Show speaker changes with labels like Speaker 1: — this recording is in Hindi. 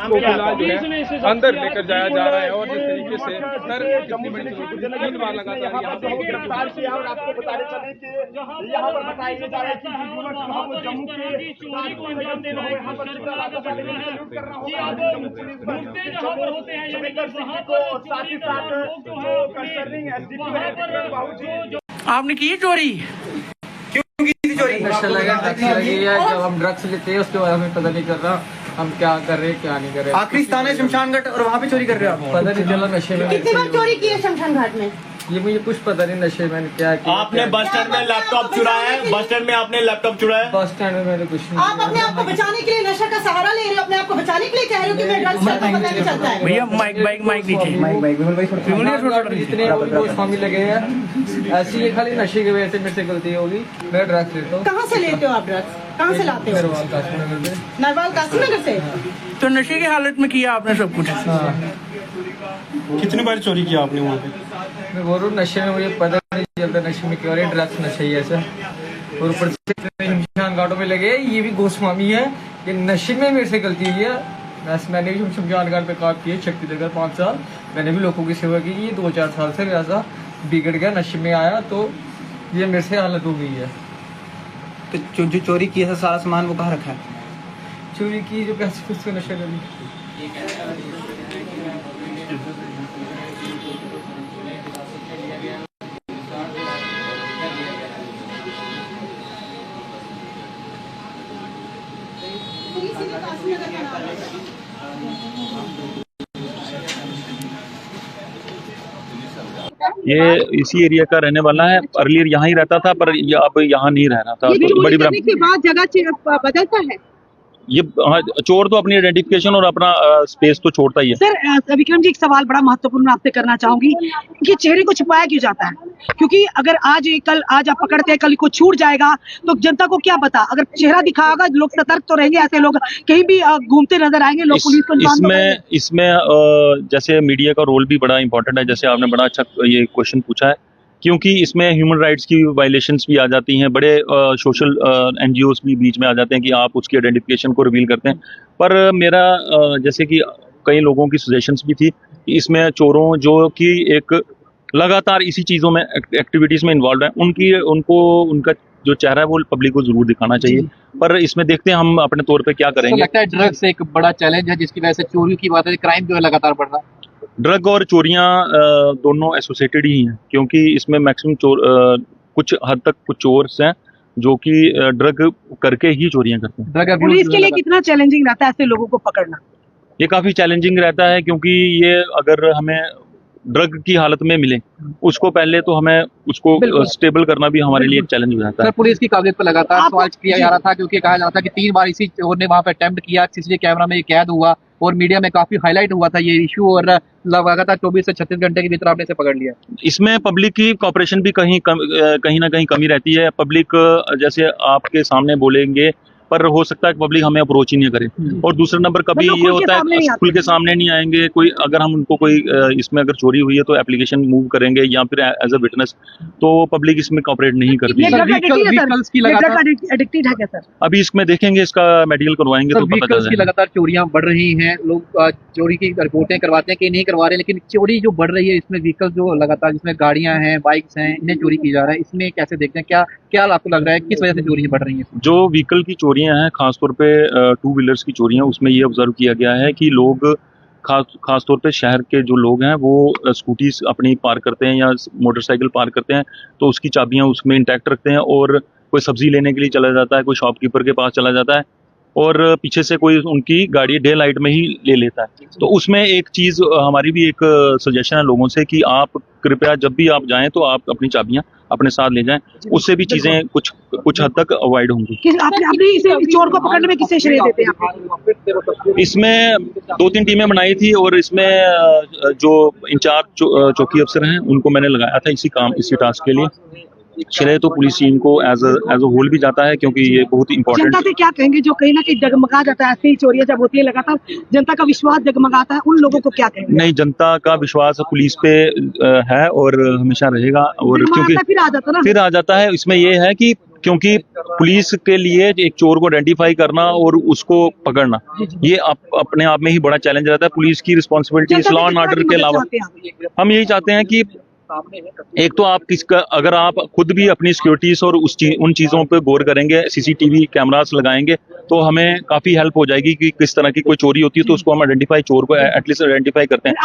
Speaker 1: उसको फिलहाल जो है अंदर लेकर जाया जा रहा है। और जिस तरीके से सर कितनी बड़ी 3 बार लगातार यहाँ पे
Speaker 2: गिरफ्तार किया। और आपको बताते चले कि यहाँ पर बताया जा रहा है कि युवक हम जम्मू के यहाँ पर कर रहा हूँ जम्मू पुलिस को, साथ ही साथ जो कंसर्निंग एसडीपी है
Speaker 3: आपने की चोरी? क्यों की थी चोरी?
Speaker 4: नशा लगा, ड्रग्स लगी है। जब हम ड्रग्स लेते हैं उसके बाद हमें पता नहीं चल रहा हम क्या कर रहे हैं क्या नहीं कर रहे।
Speaker 3: आखिरी स्थान है शमशानगढ़ और वहाँ पे चोरी कर रहे हो आप?
Speaker 4: पता नहीं चला नशे में।
Speaker 5: कितनी बार चोरी की है शमशान घाट में?
Speaker 4: ये मुझे कुछ पता नहीं नशे में क्या किया।
Speaker 6: आपने बस स्टैंड में लैपटॉप चुराया है? बस स्टैंड में आपने लैपटॉप चुराया है?
Speaker 4: बस स्टैंड में मैंने कुछ नहीं।
Speaker 5: आप अपने आप को बचाने के लिए नशा का सहारा ले रहे हो, अपने आप को बचाने के लिए कह रहे हो कि मैं ड्रग्स करता हूं, पता नहीं चलता है।
Speaker 3: भैया माइक नीचे
Speaker 4: जितने गोस्वामी लगे हैं ऐसी ये खाली नशे की वजह से मेरे से गलती होगी। मैं ड्रग्स लेता हूँ।
Speaker 5: कहाँ से लेते हो आप ड्रग्स? कहाँ से लाते हो? नरवाल काशीनगर से।
Speaker 3: तो नशे की हालत में किया आपने सब कुछ?
Speaker 6: कितनी बार चोरी किया आपने वहाँ पे?
Speaker 4: मैं बोल रहा हूँ नशे में मुझे पता नहीं चलता नशे में क्यों रहे। ड्रग्स नशा ही ऐसा। और ऊपर से शमशान घाटों में लगे ये भी गोस्वामी है कि नशे में मेरे से गलती हुई है। मैंने भी शमशान घाट पे काम किए शक्ति नगर 5 साल। मैंने भी लोगों की सेवा की। ये 2-4 साल से ऐसा बिगड़ गया, नशे में आया तो ये मेरे से हालत हो गई है।
Speaker 3: तो जो चोरी किया था सारा सामान वो कहाँ रखा है?
Speaker 4: चोरी की जो पैसे उसका नशा लगी।
Speaker 7: ये इसी एरिया का रहने वाला है। अर्लियर यहाँ ही रहता था पर ये अब यहाँ नहीं रह रहा था। तो बड़ी
Speaker 5: करने के बाद जगह बदलता है।
Speaker 7: ये चोर तो अपनी आइडेंटिफिकेशन और अपना स्पेस तो छोड़ता ही है।
Speaker 5: सर विक्रम जी, एक सवाल बड़ा महत्वपूर्ण मैं आपसे करना चाहूंगी कि चेहरे को छुपाया क्यों जाता है? क्योंकि अगर आज आप पकड़ते हैं, कल को छूट जाएगा तो जनता को क्या पता? अगर चेहरा दिखाएगा लोग सतर्क तो रहेंगे। ऐसे लोग कहीं भी घूमते नजर आएंगे, लोग पुलिस को
Speaker 7: इसमें जैसे मीडिया का रोल भी बड़ा इंपॉर्टेंट है। जैसे आपने बड़ा अच्छा ये क्वेश्चन पूछा है, क्योंकि इसमें ह्यूमन राइट्स की वायलेशंस भी आ जाती हैं। बड़े सोशल एनजीओस भी बीच में आ जाते हैं कि आप उसकी आइडेंटिफिकेशन को रिवील करते हैं। पर मेरा जैसे कि कई लोगों की सजेशंस भी थी कि इसमें चोरों जो कि एक लगातार इसी चीज़ों में एक्टिविटीज़ में इन्वॉल्व है उनका जो चेहरा है वो पब्लिक को जरूर दिखाना चाहिए। पर इसमें देखते हैं हम अपने तौर पे क्या करेंगे।
Speaker 8: लगता है ड्रग्स एक बड़ा चैलेंज है जिसकी वजह से चोरी की बात है, क्राइम जो है लगातार बढ़ रहा है।
Speaker 7: ड्रग और चोरियां दोनों एसोसिएटेड ही हैं, क्योंकि इसमें मैक्सिमम कुछ हद तक कुछ चोर्स हैं जो कि ड्रग करके ही चोरियां करते हैं।
Speaker 8: ड्रग
Speaker 5: पुलिस के लिए कितना चैलेंजिंग रहता है ऐसे लोगों को पकड़ना?
Speaker 7: ये काफी चैलेंजिंग रहता है, क्योंकि ये अगर हमें ड्रग की हालत में मिले उसको पहले तो हमें उसको स्टेबल करना भी हमारे लिए एक चैलेंज हो जाता है।
Speaker 8: पुलिस की काबिलियत पर लगातार सवाल किया जा रहा था, क्योंकि कहा जाता था कि 3 बार इसी चोर ने वहां पे अटेम्प्ट किया, सीसीटीवी कैमरा में ये कैद हुआ और मीडिया में काफी हाईलाइट हुआ था ये इशू, और लगातार 24 से 36 घंटे के भीतर आपने इसे पकड़ लिया।
Speaker 7: इसमें पब्लिक की कॉपरेशन भी कहीं ना कहीं कमी रहती है। पब्लिक जैसे आपके सामने बोलेंगे पर हो सकता है कि पब्लिक हमें अप्रोच ही नहीं करे। और दूसरा नंबर कभी ये होता है स्कूल के सामने नहीं आएंगे। कोई अगर हम उनको कोई इसमें अगर चोरी हुई है तो एप्लीकेशन मूव करेंगे या फिर एज अ विटनेस, तो पब्लिक इसमें कॉपरेट नहीं करती।
Speaker 5: एडिक्टेड है क्या सर?
Speaker 7: अभी इसमें देखेंगे, इसका मेडिकल करवाएंगे तो पता चल जाएगा।
Speaker 8: लगातार चोरियां बढ़ रही हैं, लोग चोरी की रिपोर्टें करवाते हैं कि नहीं करवा रहे, लेकिन चोरी जो बढ़ रही है इसमें व्हीकल जो लगातार जिसमें गाड़ियां हैं, बाइक्स हैं, इन्हें चोरी की जा रहा है, इसमें कैसे देखते हैं? क्या आपको लग रहा है किस वजह से चोरी बढ़ रही है?
Speaker 7: जो व्हीकल की चोरियां हैं, खासतौर पे 2 व्हीलर्स की चोरियां, उसमें ये ऑब्जर्व किया गया है कि लोग खासतौर पे शहर के जो लोग हैं वो स्कूटीज अपनी पार्क करते हैं या मोटरसाइकिल पार्क करते हैं तो उसकी चाबियां उसमें इंटैक्ट रखते हैं, और कोई सब्जी लेने के लिए चला जाता है, कोई शॉपकीपर के पास चला जाता है और पीछे से कोई उनकी गाड़ी डे लाइट में ही ले लेता है। तो उसमें एक चीज़ हमारी भी एक सजेशन है लोगों से कि आप कृपया जब भी आप जाएं तो आप अपनी चाबियां अपने साथ ले जाएं, उससे भी चीजें कुछ हद तक अवॉइड होंगी।
Speaker 5: चोर को पकड़ने में किससे श्रेय देते हैं?
Speaker 7: इसमें 2-3 टीमें बनाई थी और इसमें जो इंचार्ज चौकी अफसर हैं उनको मैंने लगाया था इसी टास्क के लिए। श्रेय तो पुलिस टीम को एज अ होल भी जाता है, क्योंकि ये बहुत इंपॉर्टेंट।
Speaker 5: जनता से क्या कहेंगे जो कहीं ना कहीं जगमगा जाता है ऐसी चोरियां जब होती है, लगातार जनता का विश्वास जगमगाता है, उन लोगों को क्या कहेंगे?
Speaker 7: नहीं, जनता का विश्वास पुलिस पे है और हमेशा रहेगा। और क्योंकि फिर आ जाता है, इसमें ये है कि क्योंकि पुलिस के लिए एक चोर को आइडेंटिफाई करना और उसको पकड़ना, ये अपने आप में ही बड़ा चैलेंज रहता है। पुलिस की रिस्पॉन्सिबिलिटी लॉ एंड ऑर्डर के अलावा हम यही चाहते हैं कि एक तो आप अगर आप खुद भी अपनी सिक्योरिटीज और उन चीज़ों पे गौर करेंगे, सीसीटीवी कैमरास लगाएंगे, तो हमें काफ़ी हेल्प हो जाएगी कि किस तरह की कोई चोरी होती है तो उसको हम चोर को एटलीस्ट आइडेंटिफाई करते हैं।